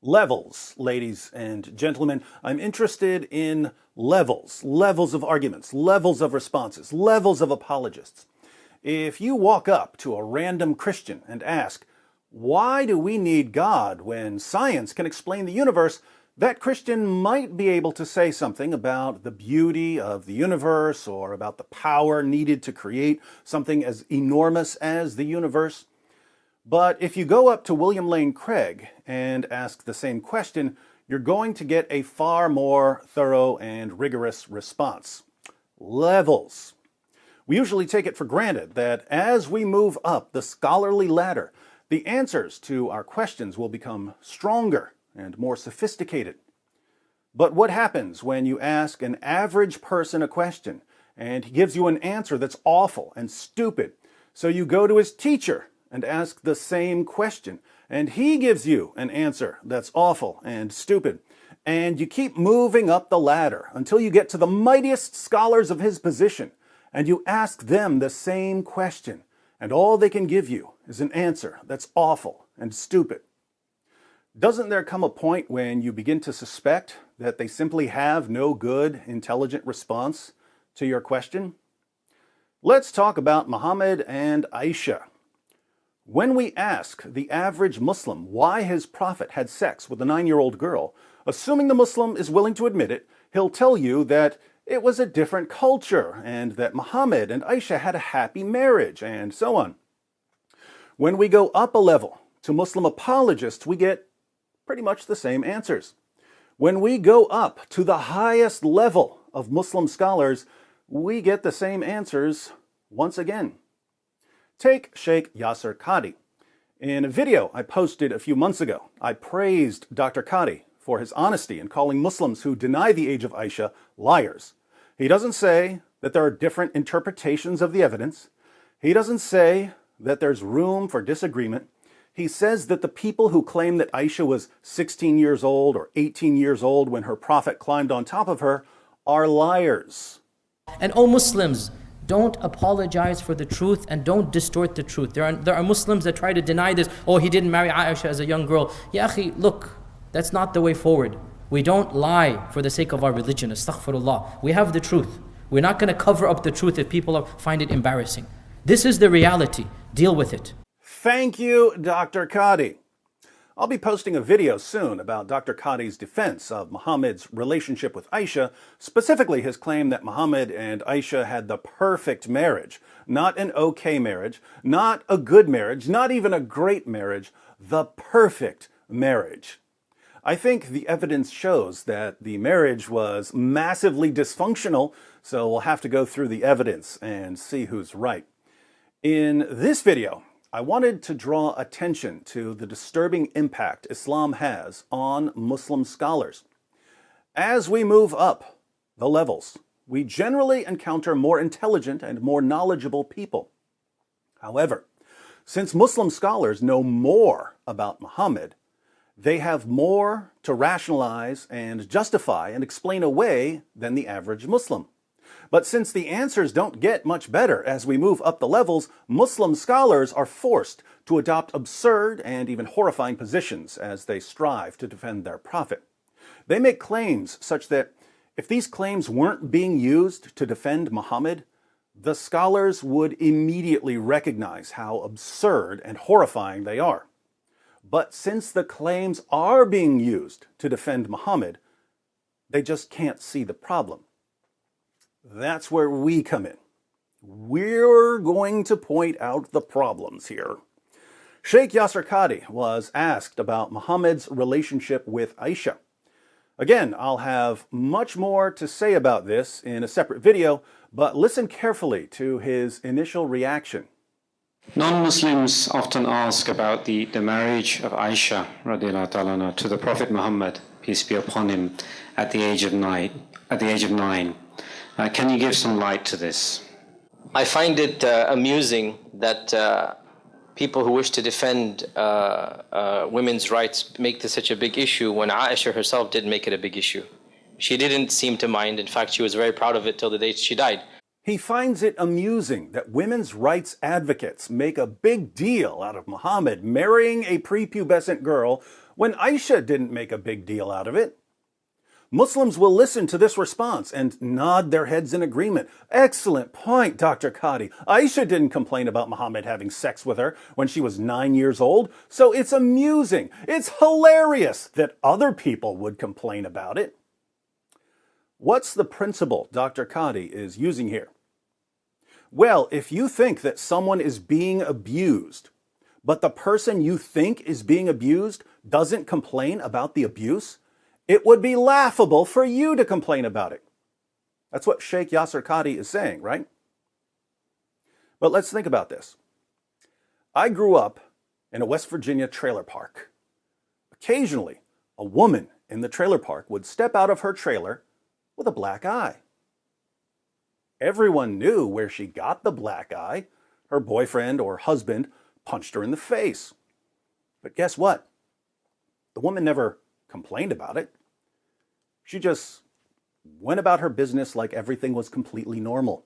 Levels, ladies and gentlemen. I'm interested in levels of arguments, levels of responses, levels of apologists. If you walk up to a random Christian and ask, why do we need God when science can explain the universe? That Christian might be able to say something about the beauty of the universe or about the power needed to create something as enormous as the universe. But if you go up to William Lane Craig and ask the same question, you're going to get a far more thorough and rigorous response. Levels. We usually take it for granted that as we move up the scholarly ladder, the answers to our questions will become stronger and more sophisticated. But what happens when you ask an average person a question and he gives you an answer that's awful and stupid? So you go to his teacher and ask the same question, and he gives you an answer that's awful and stupid. And you keep moving up the ladder until you get to the mightiest scholars of his position, and you ask them the same question, and all they can give you is an answer that's awful and stupid. Doesn't there come a point when you begin to suspect that they simply have no good, intelligent response to your question? Let's talk about Muhammad and Aisha. When we ask the average Muslim why his prophet had sex with a 9-year-old girl, assuming the Muslim is willing to admit it, he'll tell you that it was a different culture and that Muhammad and Aisha had a happy marriage and so on. When we go up a level to Muslim apologists, we get pretty much the same answers. When we go up to the highest level of Muslim scholars, we get the same answers once again. Take Sheikh Yasir Qadhi. In a video I posted a few months ago, I praised Dr. Qadhi for his honesty in calling Muslims who deny the age of Aisha liars. He doesn't say that there are different interpretations of the evidence. He doesn't say that there's room for disagreement. He says that the people who claim that Aisha was 16 years old or 18 years old when her prophet climbed on top of her are liars. And O Muslims, don't apologize for the truth and don't distort the truth. There are Muslims that try to deny this. Oh, he didn't marry Aisha as a young girl. Ya akhi, look, that's not the way forward. We don't lie for the sake of our religion. Astaghfirullah. We have the truth. We're not going to cover up the truth if people find it embarrassing. This is the reality. Deal with it. Thank you, Dr. Qadhi. I'll be posting a video soon about Dr. Qadhi's defense of Muhammad's relationship with Aisha, specifically his claim that Muhammad and Aisha had the perfect marriage, not an okay marriage, not a good marriage, not even a great marriage, the perfect marriage. I think the evidence shows that the marriage was massively dysfunctional, so we'll have to go through the evidence and see who's right. In this video, I wanted to draw attention to the disturbing impact Islam has on Muslim scholars. As we move up the levels, we generally encounter more intelligent and more knowledgeable people. However, since Muslim scholars know more about Muhammad, they have more to rationalize and justify and explain away than the average Muslim. But since the answers don't get much better as we move up the levels, Muslim scholars are forced to adopt absurd and even horrifying positions as they strive to defend their prophet. They make claims such that if these claims weren't being used to defend Muhammad, the scholars would immediately recognize how absurd and horrifying they are. But since the claims are being used to defend Muhammad, they just can't see the problem. That's where we come in. We're going to point out the problems here. Sheikh Yasir Qadhi was asked about Muhammad's relationship with Aisha. Again, I'll have much more to say about this in a separate video, but listen carefully to his initial reaction. Non-Muslims often ask about the marriage of Aisha radiallahu ta'ala anha, to the Prophet Muhammad, peace be upon him, at the age of 9. Can you give some light to this? I find it amusing that people who wish to defend women's rights make this such a big issue when Aisha herself didn't make it a big issue. She didn't seem to mind. In fact, she was very proud of it till the day she died. He finds it amusing that women's rights advocates make a big deal out of Muhammad marrying a prepubescent girl when Aisha didn't make a big deal out of it? Muslims will listen to this response and nod their heads in agreement. Excellent point, Dr. Qadhi. Aisha didn't complain about Muhammad having sex with her when she was 9 years old, so it's amusing, it's hilarious that other people would complain about it. What's the principle Dr. Qadhi is using here? Well, if you think that someone is being abused, but the person you think is being abused doesn't complain about the abuse, it would be laughable for you to complain about it. That's what Sheikh Yasir Qadhi is saying, right? But let's think about this. I grew up in a West Virginia trailer park. Occasionally, a woman in the trailer park would step out of her trailer with a black eye. Everyone knew where she got the black eye. Her boyfriend or husband punched her in the face. But guess what? The woman never complained about it. She just went about her business like everything was completely normal.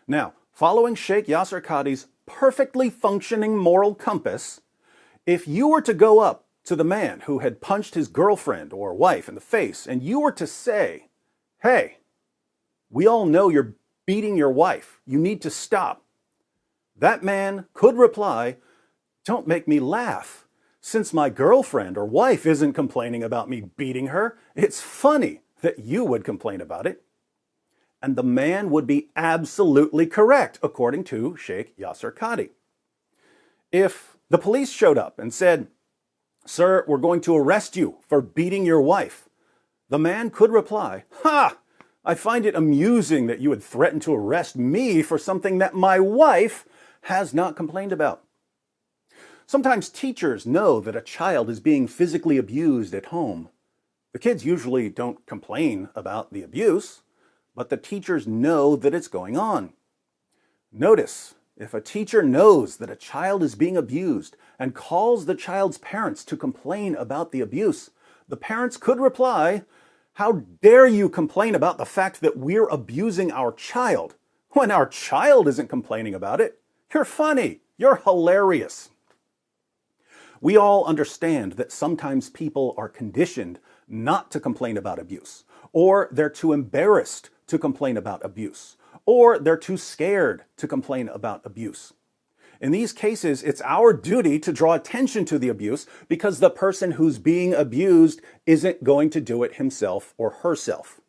Now, following Sheikh Yasir Qadhi's perfectly functioning moral compass, if you were to go up to the man who had punched his girlfriend or wife in the face and you were to say, "Hey, we all know you're beating your wife. You need to stop," that man could reply, "Don't make me laugh. Since my girlfriend or wife isn't complaining about me beating her, it's funny that you would complain about it." And the man would be absolutely correct, according to Sheikh Yasir Qadhi. If the police showed up and said, "Sir, we're going to arrest you for beating your wife," the man could reply, "Ha! I find it amusing that you would threaten to arrest me for something that my wife has not complained about." Sometimes teachers know that a child is being physically abused at home. The kids usually don't complain about the abuse, but the teachers know that it's going on. Notice, if a teacher knows that a child is being abused and calls the child's parents to complain about the abuse, the parents could reply, "How dare you complain about the fact that we're abusing our child when our child isn't complaining about it? You're funny. You're hilarious." We all understand that sometimes people are conditioned not to complain about abuse, or they're too embarrassed to complain about abuse, or they're too scared to complain about abuse. In these cases, it's our duty to draw attention to the abuse because the person who's being abused isn't going to do it himself or herself.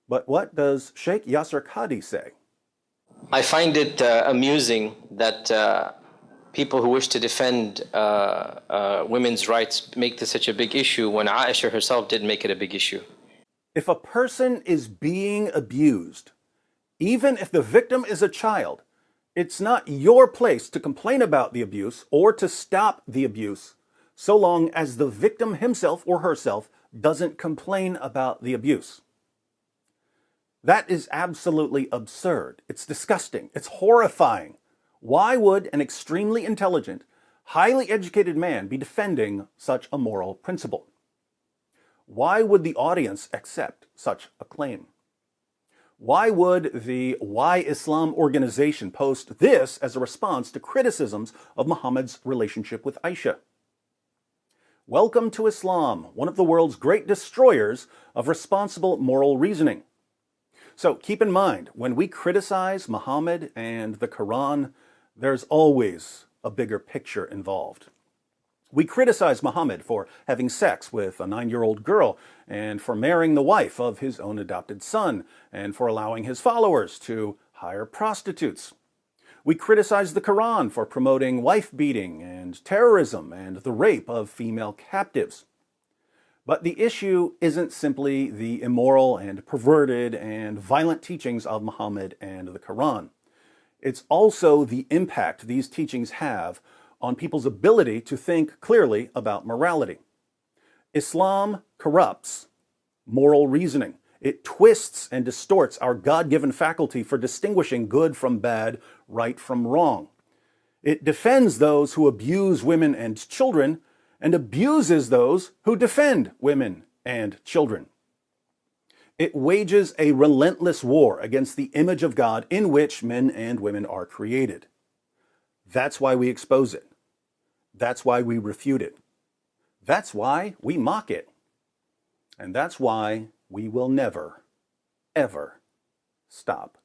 But what does Sheikh Yasir Qadhi say? I find it amusing that people who wish to defend women's rights make this such a big issue when Aisha herself didn't make it a big issue. If a person is being abused, even if the victim is a child, it's not your place to complain about the abuse or to stop the abuse, so long as the victim himself or herself doesn't complain about the abuse. That is absolutely absurd. It's disgusting. It's horrifying. Why would an extremely intelligent, highly educated man be defending such a moral principle? Why would the audience accept such a claim? Why would the Why Islam organization post this as a response to criticisms of Muhammad's relationship with Aisha? Welcome to Islam, one of the world's great destroyers of responsible moral reasoning. So keep in mind, when we criticize Muhammad and the Quran, there's always a bigger picture involved. We criticize Muhammad for having sex with a 9-year-old girl and for marrying the wife of his own adopted son and for allowing his followers to hire prostitutes. We criticize the Quran for promoting wife-beating and terrorism and the rape of female captives. But the issue isn't simply the immoral and perverted and violent teachings of Muhammad and the Quran. It's also the impact these teachings have on people's ability to think clearly about morality. Islam corrupts moral reasoning. It twists and distorts our God-given faculty for distinguishing good from bad, right from wrong. It defends those who abuse women and children and abuses those who defend women and children. It wages a relentless war against the image of God in which men and women are created. That's why we expose it. That's why we refute it. That's why we mock it. And that's why we will never, ever stop.